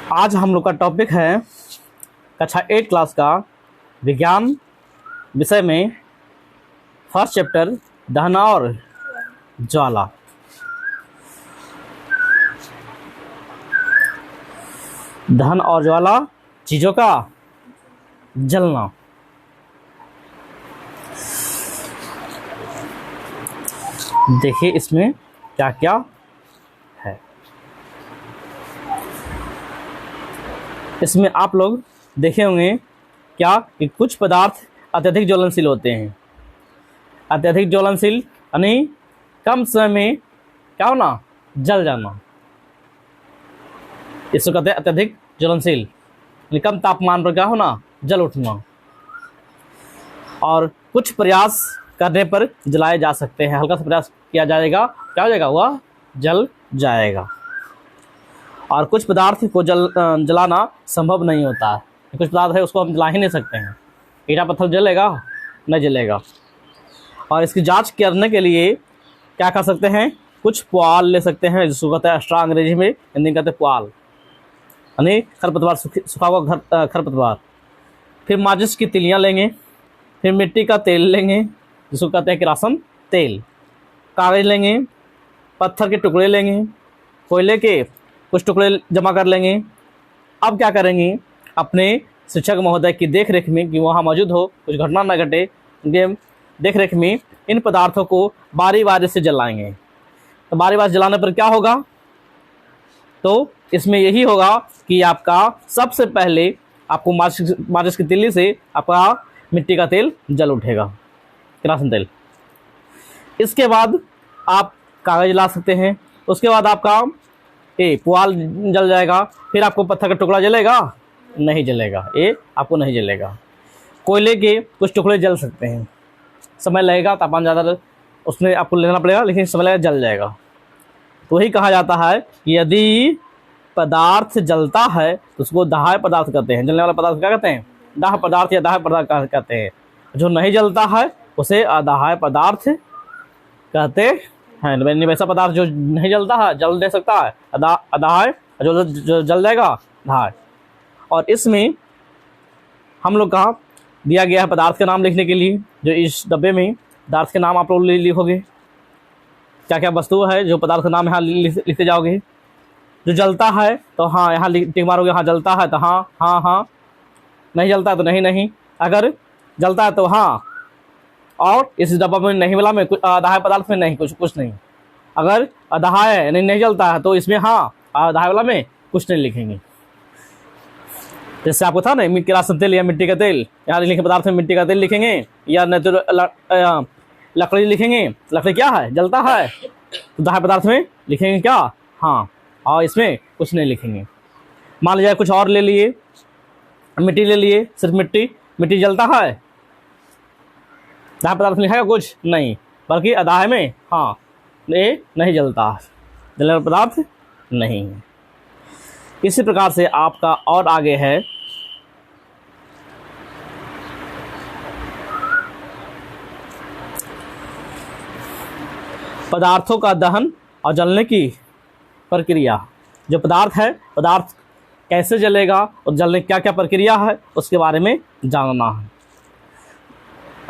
आज हम लोग का टॉपिक है कक्षा 8 क्लास का विज्ञान विषय में फर्स्ट चैप्टर दहन और ज्वाला। दहन और ज्वाला, चीज़ों का जलना। देखिए इसमें क्या क्या है। इसमें आप लोग देखे होंगे क्या कि कुछ पदार्थ अत्यधिक ज्वलनशील होते हैं। अत्यधिक ज्वलनशील यानी कम समय में क्या होना, जल जाना। इसको कहते हैं अत्यधिक ज्वलनशील, यानी कम तापमान पर क्या होना, जल उठना। और कुछ प्रयास करने पर जलाए जा सकते हैं। हल्का सा प्रयास किया जाएगा, क्या हो जाएगा, वह जल जाएगा। और कुछ पदार्थ को जलाना संभव नहीं होता है। कुछ पदार्थ है उसको हम जला ही नहीं सकते हैं। ईटा पत्थर जलेगा, नहीं जलेगा। और इसकी जांच करने के लिए क्या कर सकते हैं, कुछ पुआल ले सकते हैं, जिसको कहते हैं एक्स्ट्रा अंग्रेजी में, हिंदी में कहते हैं पुआल, यानी खरपतवार, सूखा हुआ खरपतवार। फिर माचिस की तिलियाँ लेंगे, फिर मिट्टी का तेल लेंगे जिसको कहते हैं किरासन तेल, कागज लेंगे, पत्थर के टुकड़े लेंगे, कोयले के कुछ टुकड़े जमा कर लेंगे। अब क्या करेंगे, अपने शिक्षक महोदय की देख रेख में, कि वहाँ मौजूद हो, कुछ घटना न घटे, उनके देख रेख में इन पदार्थों को बारी बारी से जलाएंगे। तो बारी बारी जलाने पर क्या होगा, तो इसमें यही होगा कि आपका सबसे पहले आपको माचिस की तिल्ली से आपका मिट्टी का तेल जल उठेगा, किरासन तेल। इसके बाद आप कागज ला सकते हैं। उसके बाद आपका पुआल जल जाएगा। फिर आपको पत्थर का टुकड़ा जलेगा, नहीं जलेगा, ये आपको नहीं जलेगा। कोयले के कुछ टुकड़े जल सकते हैं, समय लगेगा, तापमान ज़्यादा उसमें आपको लेना पड़ेगा, लेकिन समय लगेगा, जल जाएगा। तो वही कहा जाता है कि यदि पदार्थ जलता है तो उसको दाह्य पदार्थ कहते हैं। जलने वाला पदार्थ क्या कहते हैं, दाह्य पदार्थ या दाह्य पदार्थ कहते हैं। जो नहीं जलता है उसे अदाह्य पदार्थ कहते हैं। वैसा पदार्थ जो नहीं जलता है, जल दे सकता है, अदाह्य, जो जल जाएगा, दाह्य। और इसमें हम लोग का दिया गया है पदार्थ के नाम लिखने के लिए। जो इस डब्बे में पदार्थ के नाम आप लोग लिखोगे, क्या क्या वस्तु है, जो पदार्थ का नाम यहाँ लिखते जाओगे। जो जलता है तो हाँ यहाँ टिक मारोगे, हाँ जलता है तो हाँ हाँ हाँ, नहीं जलता है तो नहीं नहीं, अगर जलता है तो हाँ। और इस डब्बा में नहीं वाला में, कुछ अदाह्य पदार्थ में नहीं, कुछ नहीं। अगर अदाह्य नहीं जलता है तो इसमें हाँ, अदाह्य वाला में कुछ नहीं लिखेंगे। जैसे आपको था ना, किरासन तेल या मिट्टी का तेल, यहाँ लिखे पदार्थ में मिट्टी का तेल लिखेंगे, या नहीं तो लकड़ी लिखेंगे। लकड़ी क्या है, जलता है, तो दाह्य पदार्थ में लिखेंगे क्या, हाँ, और इसमें कुछ नहीं लिखेंगे। मान लीजिए कुछ और ले लिए, मिट्टी ले लिए, सिर्फ मिट्टी जलता है, दाह्य पदार्थ में लिखा कुछ नहीं, बल्कि अदाह्य में हाँ, ये नहीं जलता, जलने वाला पदार्थ नहीं है। इसी प्रकार से आपका और आगे है पदार्थों का दहन और जलने की प्रक्रिया। जो पदार्थ है, पदार्थ कैसे जलेगा और जलने की क्या क्या प्रक्रिया है, उसके बारे में जानना है।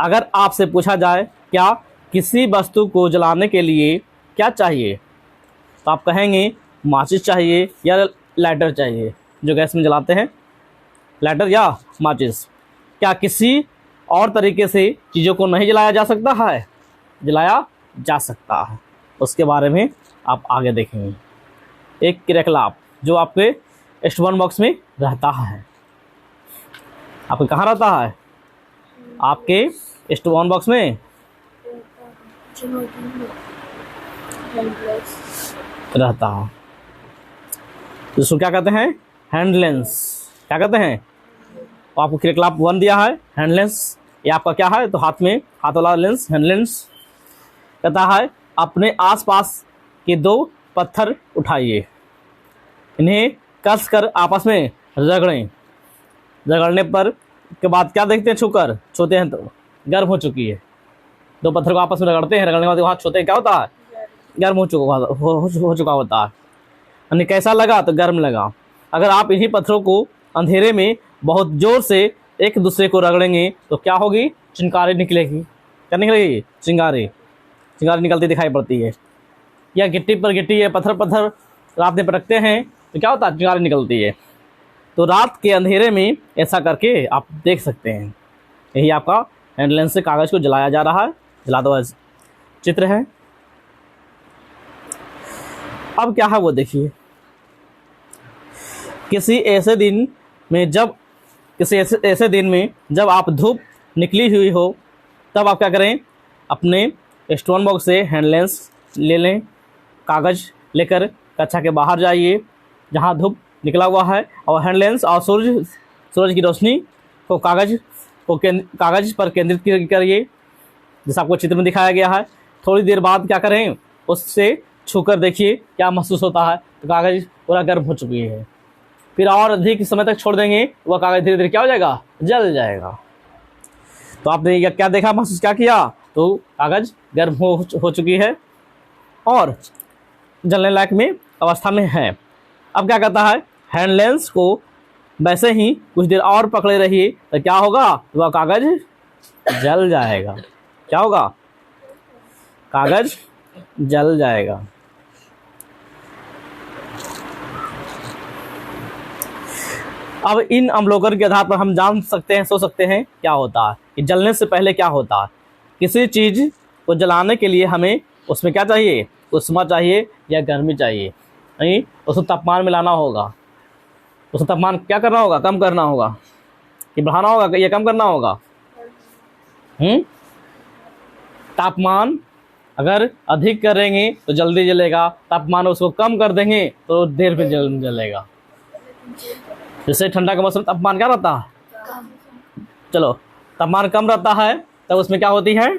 अगर आपसे पूछा जाए क्या किसी वस्तु को जलाने के लिए क्या चाहिए, तो आप कहेंगे माचिस चाहिए या लाइटर चाहिए, जो गैस में जलाते हैं, लाइटर या माचिस। क्या किसी और तरीके से चीज़ों को नहीं जलाया जा सकता है, जलाया जा सकता है। उसके बारे में आप आगे देखेंगे। एक क्रियाकलाप जो आपके स्टोन बॉक्स में रहता है, आपके कहाँ रहता है, आपके स्टोन बॉक्स में रहता है। जिसको क्या कहते हैं, हैंड लेंस। क्या कहते हैं, तो आपको क्रियाकलाप 1 दिया है, हैंड लेंस। ये आपका क्या है, तो हाथ वाला लेंस, हैंड लेंस। कहता है अपने आसपास के 2 पत्थर उठाइए, इन्हें कस कर आपस में रगड़ें। रगड़ने पर के बाद क्या देखते हैं, छूते हैं तो गर्म हो चुकी है। 2 पत्थर को आपस में रगड़ते हैं, रगड़ने के बाद वहाँ छूते हैं, क्या होता है, गर्म हो चुका होता है। यानी कैसा लगा, तो गर्म लगा। अगर आप इन्हीं पत्थरों को अंधेरे में बहुत जोर से एक दूसरे को रगड़ेंगे तो क्या होगी? चिंगारी निकलेगी। क्या निकलेगी? चिंगारी। चिंगारी निकलती दिखाई पड़ती है। या गिट्टी पर गिट्टी या पत्थर पत्थर रात में पटकते हैं तो क्या होता है? चिंगारी निकलती है। तो रात के अंधेरे में ऐसा करके आप देख सकते हैं। यही आपका हैंड लेंस से कागज़ को जलाया जा रहा है। जला दो, चित्र है। अब क्या है वो देखिए। किसी ऐसे दिन में जब आप धूप निकली हुई हो, तब आप क्या करें? अपने स्टोन बॉक्स से हैंड लेंस ले लें, कागज़ लेकर कक्षा के बाहर जाइए जहाँ धूप निकला हुआ है, और हैंड लेंस और सूरज की रोशनी को कागज़ पर केंद्रित करिए, जैसा आपको चित्र में दिखाया गया है। थोड़ी देर बाद क्या करें? उससे छूकर देखिए क्या महसूस होता है। तो कागज़ पूरा गर्म हो चुकी है। फिर और अधिक समय तक छोड़ देंगे, वह कागज़ धीरे धीरे क्या हो जाएगा? जल जाएगा। तो आपने क्या देखा, महसूस क्या किया? तो कागज़ गर्म हो चुकी है और जलने लायक में अवस्था में है। अब क्या करता है? हैंड लेंस को वैसे ही कुछ देर और पकड़े रहिए तो क्या होगा? वह कागज़ जल जाएगा। क्या होगा? कागज़ जल जाएगा। अब इन अवलोकन के आधार पर हम जान सकते हैं, सोच सकते हैं क्या होता है कि जलने से पहले क्या होता है। किसी चीज़ को जलाने के लिए हमें उसमें क्या चाहिए? उष्मा चाहिए या गर्मी चाहिए। नहीं, उसको तापमान मिलाना होगा। उसको तापमान क्या करना होगा? कम करना होगा कि बढ़ाना होगा या कम करना होगा? तापमान अगर अधिक करेंगे तो जल्दी जलेगा, तापमान उसको कम कर देंगे तो देर में जलेगा। जैसे ठंडा का मौसम तापमान क्या रहता है? चलो, तापमान कम रहता है तब उसमें क्या होती है?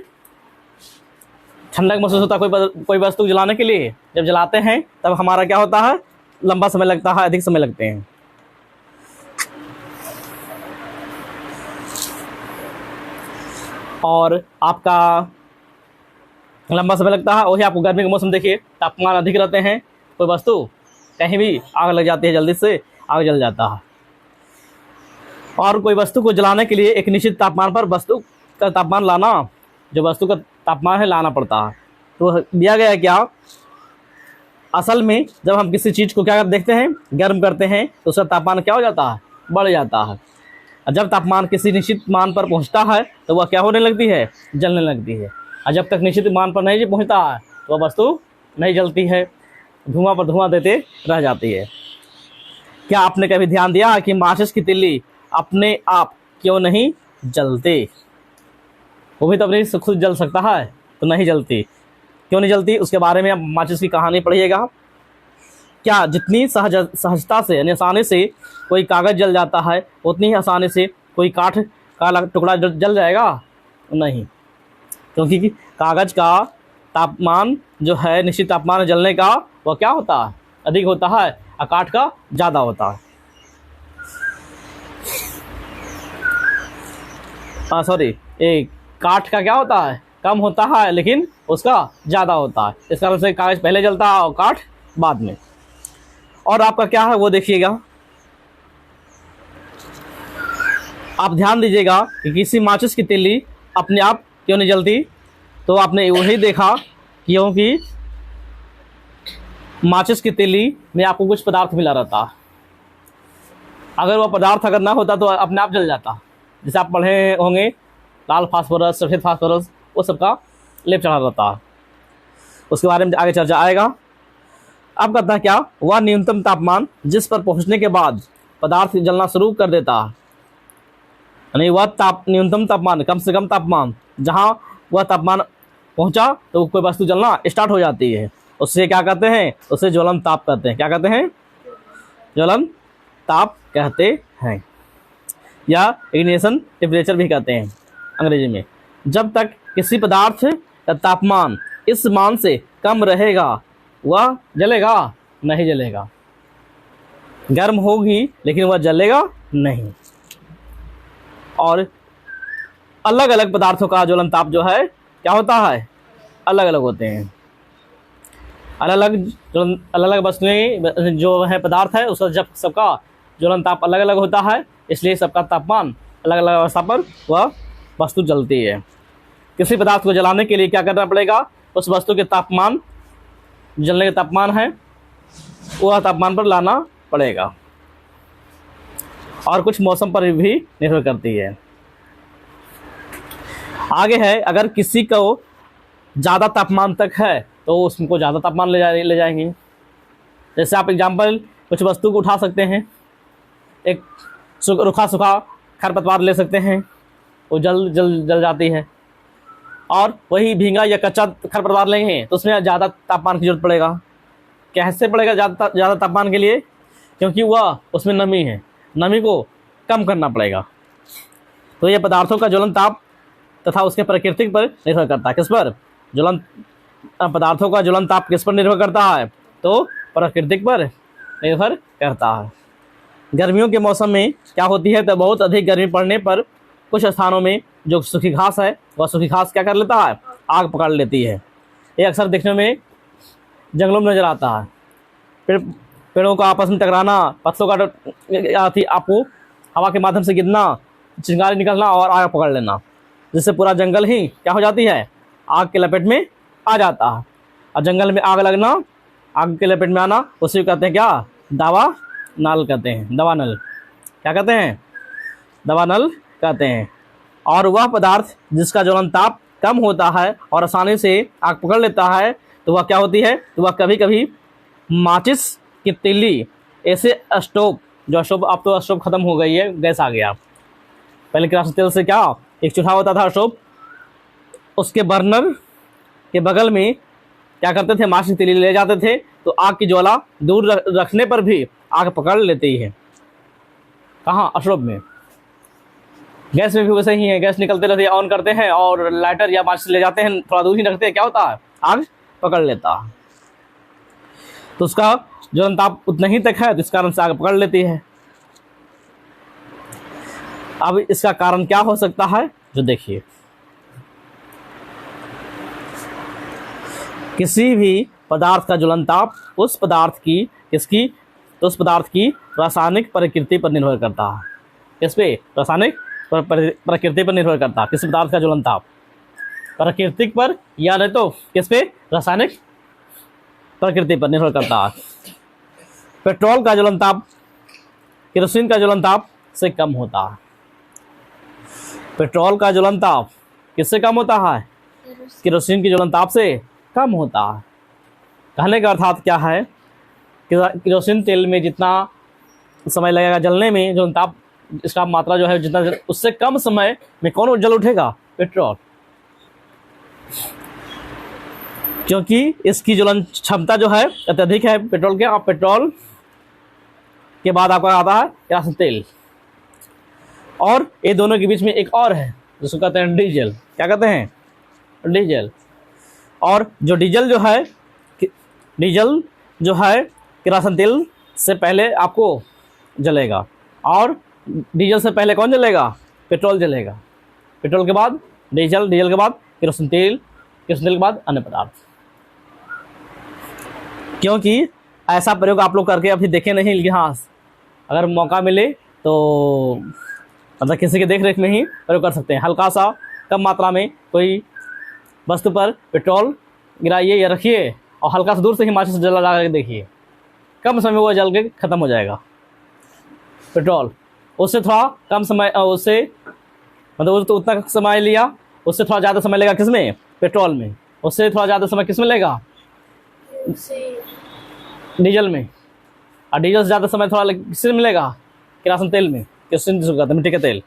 ठंडक महसूस होता है कोई वस्तु जलाने के लिए। जब जलाते हैं तब हमारा क्या होता है? लंबा समय लगता है, अधिक समय लगते हैं। और आपका लंबा समय लगता है। वही आपको गर्मी का मौसम देखिए, तापमान अधिक रहते हैं, कोई वस्तु कहीं भी आग लग जाती है, जल्दी से आग जल जाता है। और कोई वस्तु को जलाने के लिए एक निश्चित तापमान पर वस्तु का तापमान लाना, जो वस्तु का तापमान है, लाना पड़ता है। तो दिया गया है क्या? असल में जब हम किसी चीज़ को क्या देखते हैं? गर्म करते हैं तो उसका तापमान क्या हो जाता है? बढ़ जाता है। और जब तापमान किसी निश्चित मान पर पहुंचता है तो वह क्या होने लगती है? जलने लगती है। और जब तक निश्चित मान पर नहीं पहुंचता है तो वह वस्तु नहीं जलती है, धुआं पर धुआं देते रह जाती है। क्या आपने कभी ध्यान दिया कि माचिस की तिल्ली अपने आप क्यों नहीं जलती? वो भी तो अपनी से खुद जल सकता है, तो नहीं जलती। क्यों नहीं जलती? उसके बारे में आप माचिस की कहानी पढ़िएगा। क्या जितनी सहजता से यानी आसानी से कोई कागज़ जल जाता है, उतनी ही आसानी से कोई काठ का टुकड़ा जल जाएगा? नहीं, क्योंकि कागज़ का तापमान जो है, निश्चित तापमान जलने का, वह क्या होता है? अधिक होता है, और काठ का ज़्यादा होता है। एक काठ का क्या होता है? कम होता है, लेकिन उसका ज़्यादा होता है। इस कारण से कागज़ पहले जलता है और काठ बाद में। और आपका क्या है वो देखिएगा। आप ध्यान दीजिएगा कि किसी माचिस की तिल्ली अपने आप क्यों नहीं जलती। तो आपने वही देखा क्योंकि माचिस की तिल्ली में आपको कुछ पदार्थ मिला रहता। अगर वह पदार्थ अगर ना होता तो अपने आप जल जाता। जैसे आप पढ़े होंगे, लाल फास्फोरस, सफ़ेद फास्फोरस, वो सबका लेप चढ़ा रहता है। उसके बारे में आगे चर्चा आएगा। अब करता है क्या? वह न्यूनतम तापमान जिस पर पहुंचने के बाद पदार्थ जलना शुरू कर देता है, यानी वह न्यूनतम तापमान, कम से कम तापमान, जहां वह तापमान पहुंचा तो कोई वस्तु जलना स्टार्ट हो जाती है। उससे क्या कहते हैं? उससे ज्वलन ताप कहते हैं। क्या कहते हैं? ज्वलन ताप कहते हैं, या इग्निशन टेम्परेचर भी कहते हैं अंग्रेजी में। जब तक किसी पदार्थ का तापमान इस मान से कम रहेगा वह जलेगा नहीं जलेगा। गर्म होगी लेकिन वह जलेगा नहीं। और अलग अलग पदार्थों का ज्वलन ताप जो है क्या होता है? अलग अलग होते हैं। अलग अलग वस्तुएं जो है पदार्थ है उसका जब सबका ज्वलन ताप अलग अलग होता है, इसलिए सबका तापमान अलग अलग अवस्था पर वह वस्तु जलती है। किसी पदार्थ को जलाने के लिए क्या करना पड़ेगा, उस वस्तु के तापमान, जलने का तापमान है वह तापमान पर लाना पड़ेगा, और कुछ मौसम पर भी निर्भर करती है। आगे है, अगर किसी को ज़्यादा तापमान तक है तो उसको ज़्यादा तापमान ले जाएंगे। जैसे आप एग्जाम्पल कुछ वस्तु को उठा सकते हैं, एक रूखा सूखा खरपतवार ले सकते हैं, वो जल जाती है, और वही भींगा या कच्चा खरपतवार लेंगे तो उसमें ज़्यादा तापमान की जरूरत पड़ेगा। कैसे पड़ेगा ज़्यादा तापमान के लिए, क्योंकि वह उसमें नमी है, नमी को कम करना पड़ेगा। तो ये पदार्थों का ज्वलन ताप तथा उसके प्रकृति पर निर्भर करता है। किस पर? पदार्थों का ज्वलन ताप किस पर निर्भर करता है? तो प्रकृति पर निर्भर करता है। गर्मियों के मौसम में क्या होती है, तो बहुत अधिक गर्मी पड़ने पर कुछ स्थानों में जो सूखी घास है वह सूखी घास क्या कर लेता है, आग पकड़ लेती है। ये अक्सर देखने में जंगलों में नजर आता है। पेड़ों का आपस में टकराना, पत्तों का आपको हवा के माध्यम से गिरना, चिंगारी निकलना और आग पकड़ लेना, जिससे पूरा जंगल ही क्या हो जाती है, आग के लपेट में आ जाता है। और जंगल में आग लगना, आग के लपेट में आना, उसे कहते हैं क्या, दावा नल कहते हैं, दवा नल। क्या कहते हैं? दवा नल कहते हैं। और वह पदार्थ जिसका ज्वलन ताप कम होता है और आसानी से आग पकड़ लेता है, तो वह क्या होती है, तो वह कभी कभी माचिस की तीली, ऐसे स्टोव, जो स्टोव, अब तो स्टोव खत्म हो गई है, गैस आ गया। पहले केरोसिन तेल से क्या, एक चूल्हा होता था स्टोव, उसके बर्नर के बगल में क्या करते थे, माचिस की तीली ले जाते थे, तो आग की ज्वाला दूर रखने पर भी आग पकड़ लेती है। कहाँ? स्टोव में। गैस में भी वैसे ही है, गैस निकलते रहती है, ऑन करते हैं और लाइटर या माचिस ले जाते हैं, थोड़ा दूर ही रखते हैं, क्या होता है, आग पकड़ लेता है। तो उसका ज्वलन ताप उतना ही तक है, तो इस कारण से आग पकड़ लेती है। अब इसका कारण क्या हो सकता है, जो देखिए, किसी भी पदार्थ का ज्वलन ताप उस पदार्थ की किसकी, तो उस पदार्थ की रासायनिक प्रकृति पर निर्भर करता है। किस पे? रासायनिक प्रकृति पर निर्भर करता है। किसी पदार्थ का ज्वलन ताप प्राकृतिक पर, या नहीं तो किस पे, रासायनिक प्रकृति पर निर्भर करता है। पेट्रोल का ज्वलन ताप केरोसिन का ज्वलन ताप से कम होता है। पेट्रोल का ज्वलन ताप किससे कम होता है? केरोसिन की ज्वलन ताप से कम होता है। कहने का अर्थात क्या है, केरोसिन तेल में जितना समय लगेगा जलने में, ज्वलन ताप, इसका मात्रा जो है जितना, उससे कम समय में कौन जल उठेगा? पेट्रोल। क्योंकि इसकी ज्वलन क्षमता जो है अत्यधिक है पेट्रोल के। और पेट्रोल के बाद आपका आता है केरोसिन तेल, और ये दोनों के बीच में एक और है जिसको कहते हैं डीजल। क्या कहते हैं? डीजल। और जो डीजल जो है केरोसिन तेल से पहले आपको जलेगा, और डीजल से पहले कौन जलेगा? पेट्रोल जलेगा। पेट्रोल के बाद डीजल, डीजल के बाद केरोसिन तेल, केरोसिन तेल के बाद अन्य पदार्थ। क्योंकि ऐसा प्रयोग आप लोग करके अभी देखे नहीं, लेकिन हाँ, अगर मौका मिले तो मतलब किसी के देख रेख में ही प्रयोग कर सकते हैं। हल्का सा कम मात्रा में कोई वस्तु पर पेट्रोल गिराइए या रखिए, और हल्का सा दूर से ही माचिस जला लगा के देखिए, कम समय वो जल के खत्म हो जाएगा पेट्रोल। उससे थोड़ा कम समय, उससे मतलब तो उतना समय लिया, उससे थोड़ा ज़्यादा समय लेगा किसमें? पेट्रोल में। उससे थोड़ा ज़्यादा समय किसमें लेगा? डीजल में। और डीजल से ज़्यादा समय थोड़ा किसमें मिलेगा? केरोसिन तेल में। केरोसिन जिसको कहते हैं मिट्टी का तेल।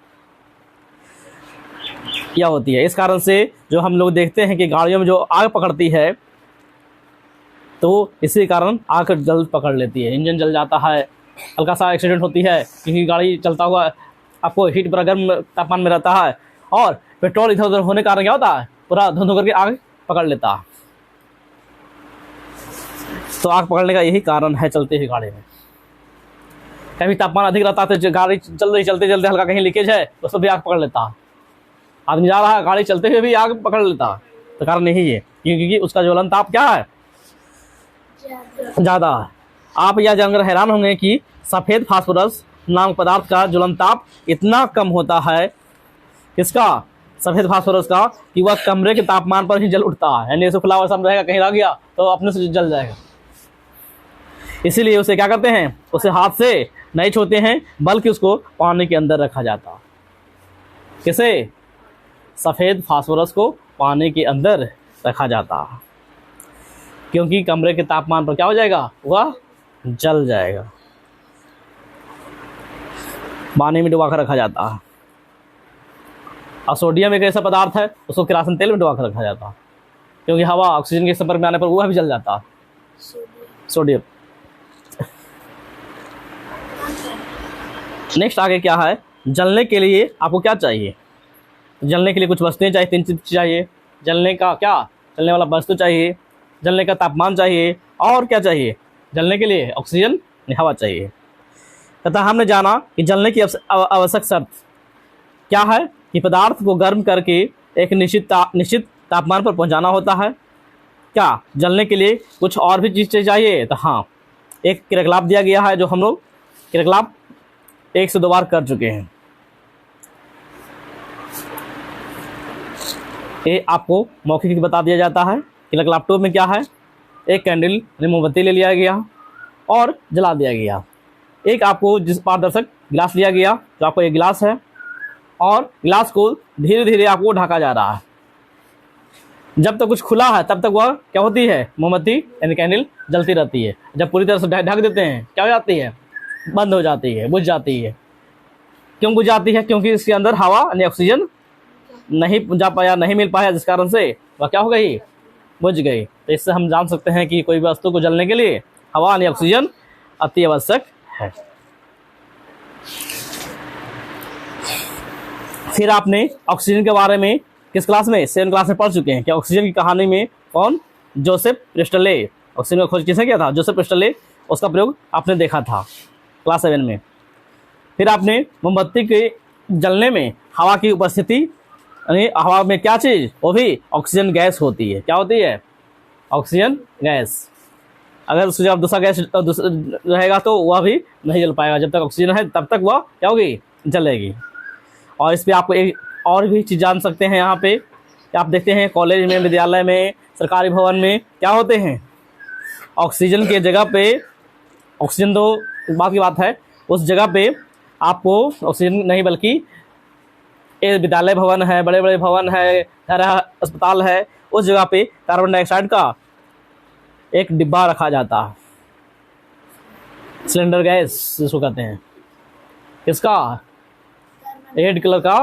यह होती है। इस कारण से जो हम लोग देखते हैं कि गाड़ियों में जो आग पकड़ती है, तो इसी कारण आग जल्द पकड़ लेती है, इंजन जल जाता है, हल्का सा एक्सीडेंट होती है, क्योंकि गाड़ी चलता हुआ आपको हीट पर गर्म तापमान में रहता है, और पेट्रोल इधर उधर होने के कारण क्या होता है, पूरा धुंध करके आग पकड़ लेता है। तो आग पकड़ने का यही कारण है चलती हुई गाड़ी में। कभी तापमान अधिक रहता है तो गाड़ी चलते चलते हल्का कहीं लीकेज है, उसको भी आग पकड़ लेता है। आदमी जा रहा है, गाड़ी चलते हुए भी आग पकड़ लेता है। तो कारण यही है, क्योंकि उसका ज्वलन ताप क्या है, ज़्यादा है। आप यह जानकर हैरान होंगे कि सफ़ेद फास्फोरस नामक पदार्थ का ज्वलनताप इतना कम होता है, किसका, सफ़ेद फास्फोरस का, कि वह कमरे के तापमान पर ही जल उठता है। यानी ऐसे खुला हुआ रहेगा, कहीं रह गया तो अपने से जल जाएगा। इसीलिए उसे क्या करते हैं, उसे हाथ से नहीं छूते हैं, बल्कि उसको पानी के अंदर रखा जाता है। किसे, सफ़ेद फास्फोरस को पानी के अंदर रखा जाता है, क्योंकि कमरे के तापमान पर क्या हो जाएगा, वह जल जाएगा। पानी में डुबा कर रखा जाता है। और सोडियम एक ऐसा पदार्थ है, उसको किरासन तेल में डुबा कर रखा जाता है, क्योंकि हवा ऑक्सीजन के संपर्क में आने पर वह भी जल जाता है, सोडियम। नेक्स्ट आगे क्या है, जलने के लिए आपको क्या चाहिए। जलने के लिए कुछ वस्तुएं चाहिए, 3 चीज़ चाहिए। जलने का क्या, जलने वाला वस्तु चाहिए, जलने का तापमान चाहिए, और क्या चाहिए, जलने के लिए ऑक्सीजन, हवा चाहिए। तथा हमने जाना कि जलने की आवश्यक शर्त क्या है, कि पदार्थ को गर्म करके एक निश्चित तापमान पर पहुंचाना होता है। क्या जलने के लिए कुछ और भी चीज़ें चाहिए, तो हाँ, एक क्रियाकलाप दिया गया है, जो हम लोग क्रियाकलाप 1 से 2 बार कर चुके हैं। ये आपको मौखिक बता दिया जाता है। क्रियाकलाप 2 में क्या है, एक कैंडल मोमबत्ती ले लिया गया और जला दिया गया। एक आपको जिस पारदर्शक गिलास लिया गया, जो आपको एक गिलास है, और गिलास को धीरे धीरे आपको ढका जा रहा है। जब तक कुछ खुला है तब तक वह क्या होती है, मोमबत्ती यानी कैंडल जलती रहती है। जब पूरी तरह से ढक देते हैं, क्या हो जाती है, बंद हो जाती है, बुझ जाती है। क्यों बुझ जाती है, क्योंकि इसके अंदर हवा यानी ऑक्सीजन नहीं जा पाया, नहीं मिल पाया, जिस कारण से वह क्या हो गई, बुझ गई। तो इससे हम जान सकते हैं कि कोई भी वस्तु को जलने के लिए हवा यानी ऑक्सीजन अति आवश्यक है। फिर आपने ऑक्सीजन के बारे में किस क्लास में, 7 क्लास में पढ़ चुके हैं कि ऑक्सीजन की कहानी में कौन, जोसेफ प्रिस्टले, ऑक्सीजन का खोज किसने किया था, जोसेफ प्रिस्टले, उसका प्रयोग आपने देखा था क्लास 7 में। फिर आपने मोमबत्ती के जलने में हवा की उपस्थिति, यानी हवा में क्या चीज़, वो भी ऑक्सीजन गैस होती है। क्या होती है, ऑक्सीजन गैस। अगर उससे जब दूसरा गैस रहेगा तो वह भी नहीं जल पाएगा। जब तक ऑक्सीजन है तब तक वह क्या होगी, जलेगी। और इस पर आपको एक और भी चीज़ जान सकते हैं। यहाँ पे आप देखते हैं कॉलेज में, विद्यालय में, सरकारी भवन में क्या होते हैं, ऑक्सीजन के जगह पे, ऑक्सीजन तो बात की बात है, उस जगह पे आपको ऑक्सीजन नहीं बल्कि ये विद्यालय भवन है, बड़े बड़े भवन है, घर अस्पताल है, उस जगह पे कार्बन डाइऑक्साइड का एक डिब्बा रखा जाता है, सिलेंडर गैस जिसको कहते हैं। किसका, रेड कलर का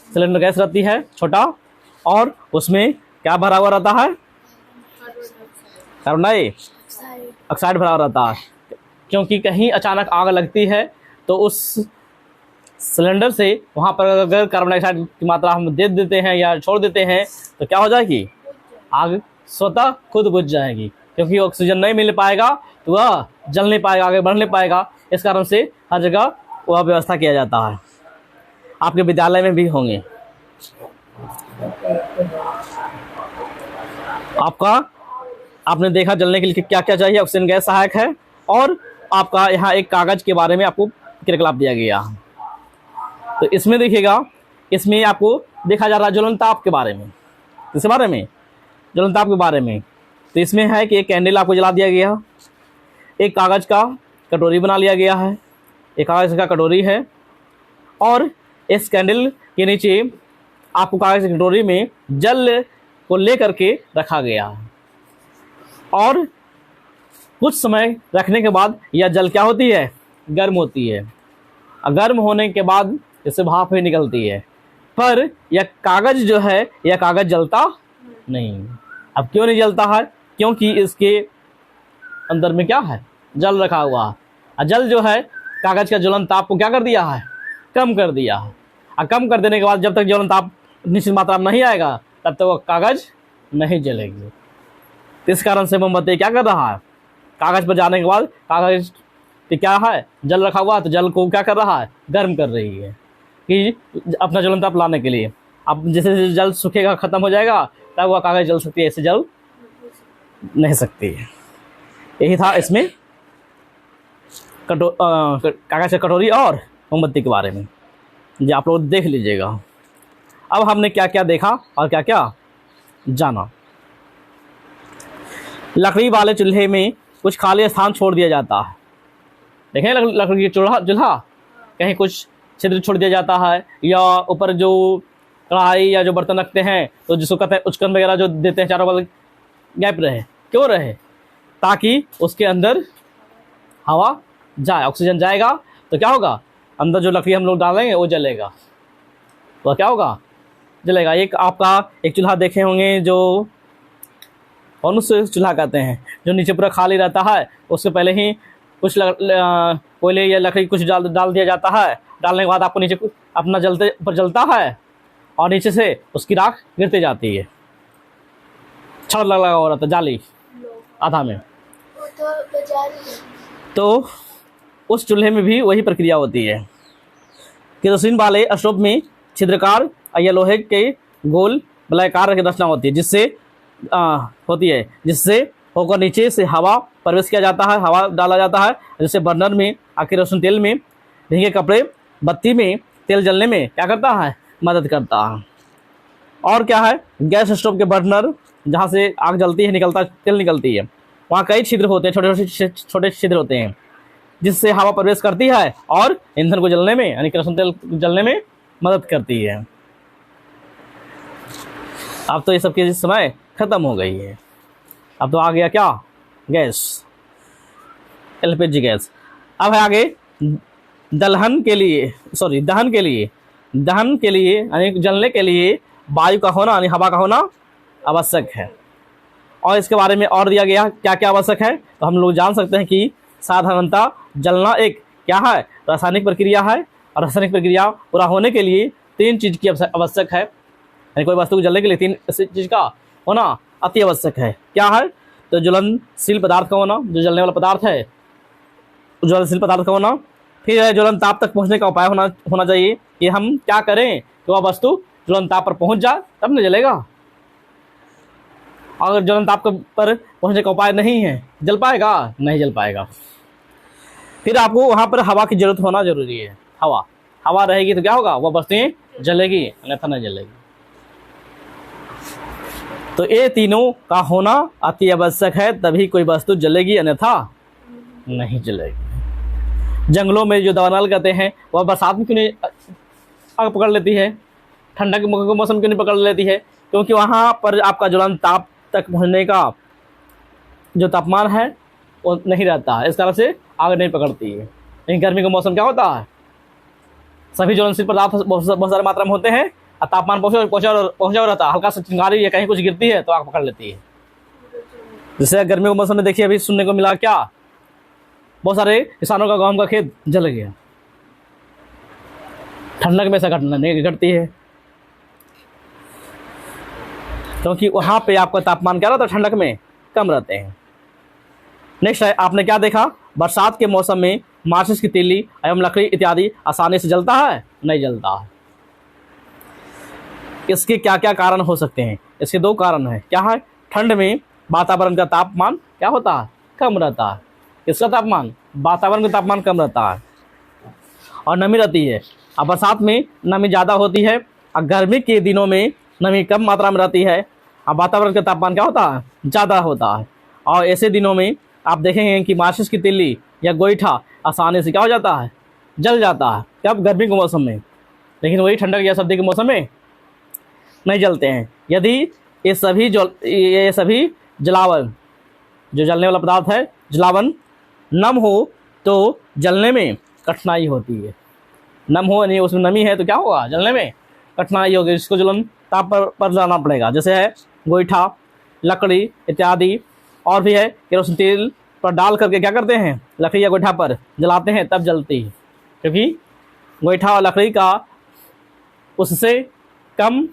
सिलेंडर गैस रहती है, छोटा, और उसमें क्या भरा हुआ रहता है, कार्बन डाइऑक्साइड भरा हुआ रहता है। क्योंकि कहीं अचानक आग लगती है तो उस सिलेंडर से वहाँ पर अगर कार्बन डाइऑक्साइड की मात्रा हम दे देते हैं या छोड़ देते हैं तो क्या हो जाएगी, आग स्वतः खुद बुझ जाएगी। क्योंकि ऑक्सीजन नहीं मिल पाएगा तो वह जल नहीं पाएगा, आगे बढ़ नहीं पाएगा। इस कारण से हर जगह वह व्यवस्था किया जाता है। आपके विद्यालय में भी होंगे। आपने देखा जलने के लिए क्या क्या चाहिए, ऑक्सीजन गैस सहायक है। और आपका यहाँ एक कागज के बारे में आपको क्रियाकलाप दिया गया, तो इसमें देखिएगा, इसमें आपको देखा जा रहा है ज्वलनताप के बारे में। किसके बारे में, ज्वलनताप के बारे में। तो इसमें है कि एक कैंडल आपको जला दिया गया, एक कागज़ का कटोरी बना लिया गया है, एक कागज़ का कटोरी है, और इस कैंडल के नीचे आपको कागज़ की कटोरी में जल को ले करके रखा गया है। और कुछ समय रखने के बाद यह जल क्या होती है, गर्म होती है। गर्म होने के बाद इससे भाप ही निकलती है, पर यह कागज़ जो है, यह कागज़ जलता नहीं। अब क्यों नहीं जलता है, क्योंकि इसके अंदर में क्या है, जल रखा हुआ है। और जल जो है कागज़ का ज्वलन ताप को क्या कर दिया है, कम कर दिया है। और कम कर देने के बाद जब तक ज्वलन ताप निश्चित मात्रा में नहीं आएगा तब तक वह कागज़ नहीं जलेगी। इस कारण से मोमबत्ती क्या कर रहा है, कागज़ पर जाने के बाद कागज़ पे क्या है, जल रखा हुआ है, तो जल को क्या कर रहा है, गर्म कर रही है कि अपना ज्वलन ताप लाने के लिए। अब जैसे जल सूखेगा, ख़त्म हो जाएगा, तब वह कागज़ जल सकती है, ऐसे जल नहीं सकती है। यही था इसमें कागज से कटोरी और मोमबत्ती के बारे में, जो आप लोग देख लीजिएगा। अब हमने क्या क्या देखा और क्या क्या जाना। लकड़ी वाले चूल्हे में कुछ खाली स्थान छोड़ दिया जाता है। देखें लकड़ी की चूल्हा कहीं कुछ छिद्र छोड़ दिया जाता है, या ऊपर जो कढ़ाई या जो बर्तन रखते हैं तो जिसको कहते हैं उचकन वगैरह जो देते हैं चारों बगल गैप रहे, क्यों रहे? ताकि उसके अंदर हवा जाए, ऑक्सीजन जाएगा तो क्या होगा, अंदर जो लकड़ी हम लोग डालेंगे वो जलेगा, तो क्या होगा, जलेगा। एक आपका एक चूल्हा देखे होंगे जो मनुष्य चूल्हा कहते हैं, जो नीचे पूरा खाली रहता है, उसके पहले ही कुछ कोयले या लकड़ी कुछ डाल दिया जाता है। डालने के बाद आपको नीचे अपना ऊपर जलता है और नीचे से उसकी राख गिरती जाती है, छड़ लगा हो रहा था जाली आधा में। तो उस चूल्हे में भी वही प्रक्रिया होती है। केरोसिन वाले स्टोव में छिद्रकार या लोहे के गोल वलयाकार की रचना होती है, जिससे होकर नीचे से हवा प्रवेश किया जाता है, हवा डाला जाता है, जिससे बर्नर में केरोसिन तेल में भीगे कपड़े बत्ती में तेल जलने में क्या करता है, मदद करता है। और क्या है, गैस स्टोव के बर्नर जहाँ से आग जलती है, तेल निकलती है, वहाँ कई छिद्र होते हैं, छोटे छिद्र होते हैं, जिससे हवा प्रवेश करती है और ईंधन को जलने में यानी केरोसिन तेल जलने में मदद करती है। अब तो ये सब की समय खत्म हो गई है, अब तो आ गया क्या, गैस, एलपीजी गैस। अब है आगे दहन के लिए यानी जलने के लिए वायु का होना यानी हवा का होना आवश्यक है। और इसके बारे में और दिया गया क्या क्या आवश्यक है, तो हम लोग जान सकते हैं कि साधारणतः जलना एक क्या है, रासायनिक प्रक्रिया है, और रासायनिक प्रक्रिया पूरा होने के लिए 3 चीज़ की आवश्यक है, यानी कोई वस्तु को जलने के लिए 3 चीज़ का होना अति आवश्यक है। क्या है, तो ज्वलनशील पदार्थ का होना, जो जलने वाला पदार्थ है ज्वलनशील पदार्थ का होना, फिर है ज्वलन ताप तक पहुंचने का उपाय होना चाहिए कि हम क्या करें कि वह वस्तु ज्वलन ताप पर पहुंच जाए तब न जलेगा। अगर ज्वलन ताप पर पहुंचने का उपाय नहीं है, जल पाएगा, नहीं जल पाएगा। फिर आपको वहां पर हवा की जरूरत होना जरूरी है। हवा रहेगी तो क्या होगा, वह वस्तुएं जलेगी, अन्यथा नहीं जलेगी। तो ये तीनों का होना अति आवश्यक है, तभी कोई वस्तु जलेगी, अन्यथा नहीं जलेगी। जंगलों में जो दावानल कहते हैं, वह बरसात में क्यों नहीं आग पकड़ लेती है, ठंडक के मौसम क्यों नहीं पकड़ लेती है? क्योंकि वहाँ पर आपका ज्वलन ताप तक पहुँचने का जो तापमान है वो नहीं रहता है, इस तरह से आग नहीं पकड़ती है। लेकिन गर्मी का मौसम क्या होता है, सभी ज्वलनशील पदार्थ बहुत सारे मात्रा में होते हैं और तापमान पहुँचा रहता है, हल्का सा चिंगारी या कहीं कुछ गिरती है तो आग पकड़ लेती है। जैसे गर्मी के मौसम में देखिए अभी सुनने को मिला क्या, बहुत सारे किसानों का गेहूं का खेत जल गया। ठंडक में ऐसा घटना नहीं घटती है, क्योंकि वहां पे आपका तापमान क्या रहता है, ठंडक में कम रहते हैं। नेक्स्ट है, आपने क्या देखा, बरसात के मौसम में माचिस की तीली एवं लकड़ी इत्यादि आसानी से जलता है, नहीं जलता है। इसके क्या क्या कारण हो सकते हैं? इसके 2 कारण हैं। क्या है, ठंड में वातावरण का तापमान क्या होता है, कम रहता है। इसका तापमान, वातावरण का तापमान कम रहता है और नमी रहती है। अब बरसात में नमी ज़्यादा होती है और गर्मी के दिनों में नमी कम मात्रा में रहती है और वातावरण का तापमान क्या होता है, ज़्यादा होता है। और ऐसे दिनों में आप देखेंगे कि माचिस की तीली या गोईठा आसानी से क्या हो जाता है, जल जाता है। कब, गर्मी के मौसम में, लेकिन वही ठंडक या सर्दी के मौसम में नहीं जलते हैं। यदि ये सभी जलावन, जो जलने वाला पदार्थ है, जलावन नम हो तो जलने में कठिनाई होती है। नम हो यानी उसमें नमी है तो क्या होगा, जलने में कठिनाई होगी, इसको जलन ताप पर जलाना पड़ेगा। जैसे है गोईठा, लकड़ी इत्यादि, और भी है केरोसिन तेल पर डाल करके क्या करते हैं, लकड़ी या गोईठा पर जलाते हैं तब जलती है, क्योंकि गोईठा और लकड़ी का उससे कम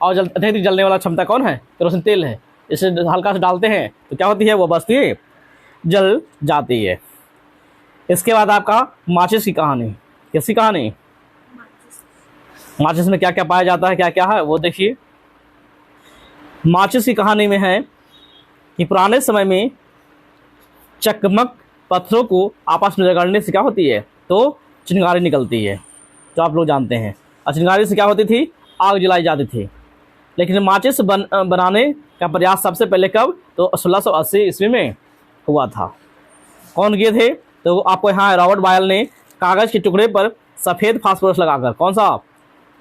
और अधिक जलने वाला क्षमता कौन है, केरोसिन तेल है। इसे हल्का से डालते हैं तो क्या होती है, वो वस्तुएं जल जाती है। इसके बाद आपका माचिस की कहानी। किसकी कहानी, माचिस में क्या क्या पाया जाता है, क्या क्या है वो देखिए। माचिस की कहानी में है कि पुराने समय में चकमक पत्थरों को आपस में रगड़ने से क्या होती है, तो चिंगारी निकलती है, जो आप लोग जानते हैं। और चिंगारी से क्या होती थी, आग जलाई जाती थी। लेकिन माचिस बनाने का प्रयास सबसे पहले कब, तो 1680 ईस्वी में हुआ था। कौन किए थे, तो आपको यहाँ रॉबर्ट बायल ने कागज़ के टुकड़े पर सफ़ेद फास्फोरस लगाकर, कौन सा,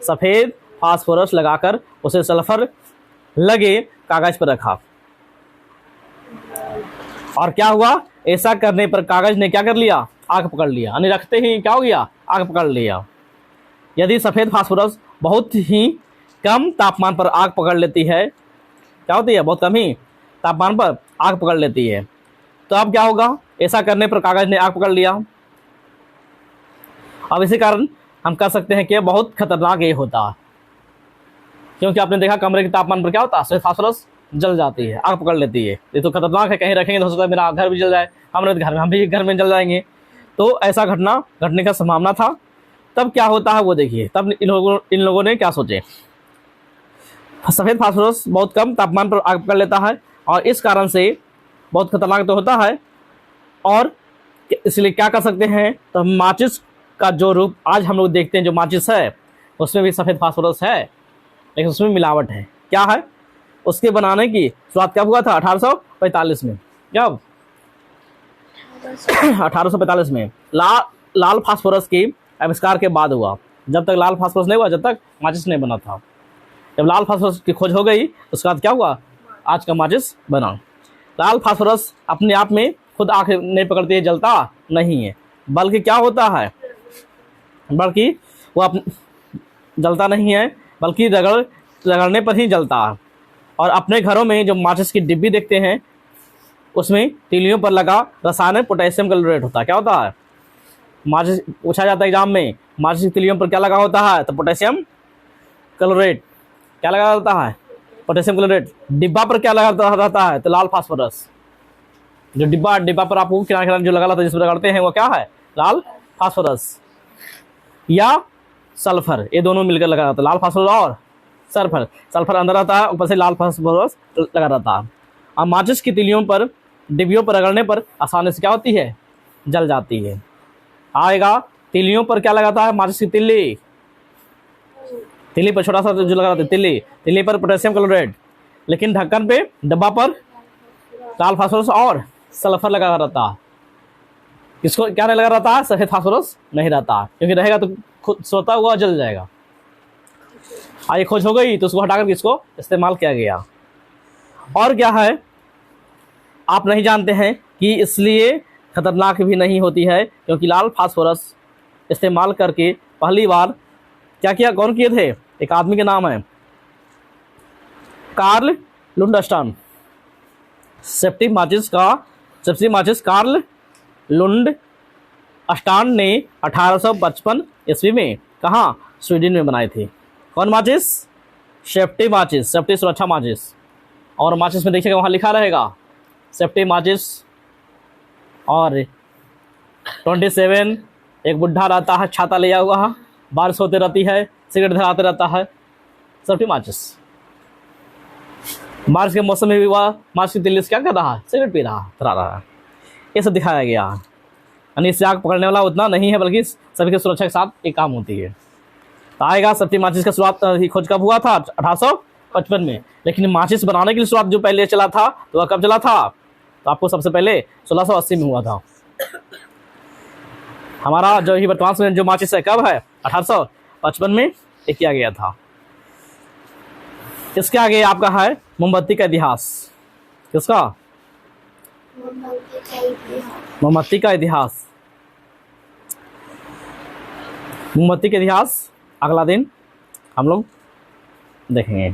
सफ़ेद फास्फोरस लगाकर उसे सल्फर लगे कागज़ पर रखा। और क्या हुआ, ऐसा करने पर कागज़ ने क्या कर लिया, आग पकड़ लिया। यानी रखते ही क्या हो गया, आग पकड़ लिया। यदि सफ़ेद फास्फोरस बहुत ही कम तापमान पर आग पकड़ लेती है, क्या होती है, बहुत कम ही तापमान पर आग पकड़ लेती है, तो अब क्या होगा, ऐसा करने पर कागज़ ने आग पकड़ लिया। अब इसी कारण हम कह सकते हैं कि बहुत खतरनाक ये होता है, क्योंकि आपने देखा कमरे के तापमान पर क्या होता है, सफ़ेद फास्फोरस जल जाती है, आग पकड़ लेती है। ये तो खतरनाक है, कहीं रखेंगे तो हो सकता है मेरा घर भी जल जाए, हमारे घर में, हम भी घर में जल जाएंगे। तो ऐसा घटने का संभावना था। तब क्या होता है वो देखिए, तब इन लोगों ने क्या सोचे, सफ़ेद फास्फोरस बहुत कम तापमान पर आग पकड़ लेता है और इस कारण से बहुत खतरनाक तो होता है। और इसलिए क्या कर सकते हैं, तो माचिस का जो रूप आज हम लोग देखते हैं, जो माचिस है उसमें भी सफ़ेद फास्फोरस है, लेकिन उसमें मिलावट है। क्या है, उसके बनाने की शुरुआत कब हुआ था, 1845 में। कब, 1845 में लाल फास्फोरस के आविष्कार के बाद हुआ। जब तक लाल फास्फोरस नहीं हुआ, जब तक माचिस नहीं बना था। जब लाल फास्फोरस की खोज हो गई, उसके बाद क्या हुआ, आज का माचिस बना। लाल फास्फोरस अपने आप में खुद आँख नहीं पकड़ती है, जलता नहीं है, बल्कि क्या होता है, बल्कि वो जलता नहीं है, बल्कि रगड़ने पर ही जलता है। और अपने घरों में जो माचिस की डिब्बी देखते हैं, उसमें तीलियों पर लगा रसायन पोटेशियम क्लोराइड होता है। क्या होता है, माचिस पूछा जाता है एग्जाम में, माचिस की तीलियों पर क्या लगा होता है, तो पोटेशियम क्लोराइड। क्या लगा रहता है, पोटेशियम क्लोराइड। डिब्बा पर क्या लगा रहता है, तो लाल फास्फोरस। जो डिब्बा पर आपको किनारे जो लगा रहता है, जिसमें रगड़ते हैं, वो क्या है, लाल फास्फोरस या सल्फर, ये दोनों मिलकर लगा रहता है, लाल फास्फोरस और सल्फर अंदर रहता है, ऊपर से लाल फास्फोरस लगा रहता है। और माचिस की तीलियों पर, डिब्बियों पर रगड़ने पर आसानी से क्या होती है, जल जाती है। आएगा, तीलियों पर क्या लगाता है, माचिस की तीली पर छोटा सा जो लगा रहता है, तीली पर पोटेशियम क्लोराइड, लेकिन ढक्कन पे, डब्बा पर लाल फास्फोरस और सल्फर लगा रहता है। इसको क्या नहीं लगा रहता है, सफ़ेद फास्फोरस नहीं रहता है, क्योंकि रहेगा तो खुद सोता हुआ जल जाएगा। आगे खोज हो गई तो उसको हटाकर इसको इस्तेमाल किया गया। और क्या है, आप नहीं जानते हैं कि इसलिए खतरनाक भी नहीं होती है, क्योंकि लाल फास्फोरस इस्तेमाल करके पहली बार क्या किया, कौन किए थे, एक आदमी के नाम है कार्ल लुंडस्टान। सेफ्टी माचिस कार्ल लुंडस्टान ने 1855 ईस्वी में कहाँ, स्वीडन में बनाई थी। कौन माचिस, सेफ्टी सुरक्षा माचिस। और माचिस में देखिएगा वहाँ लिखा रहेगा सेफ्टी माचिस। और 27 एक बुढ़ा रहता है, छाता लिया हुआ, बारिश होती रहती है, सिगरेट धराते रहता है, सेफ्टी माचिस। बारिश के मौसम में भी वह माचिस की तिल्ली से क्या कर रहा है, सिगरेट पी रहा, धरा रहा है। ये सब दिखाया गया। यानी इससे आग पकड़ने वाला उतना नहीं है, बल्कि सभी की सुरक्षा के साथ एक काम होती है। आएगा, सेफ्टी माचिस का शुरुआत की खोज कब हुआ था, 1855 में। लेकिन माचिस बनाने की शुरुआत जो पहले चला था, तो वह कब चला था, तो आपको सबसे पहले 1680 में हुआ था। हमारा जो ही वर्तमान में जो माचिस है, कब है, 1855 में ये किया गया था। इसके आगे आपका है मोमबत्ती का इतिहास। किसका, मोमबत्ती का इतिहास। मोमबत्ती का इतिहास अगला दिन हम लोग देखेंगे।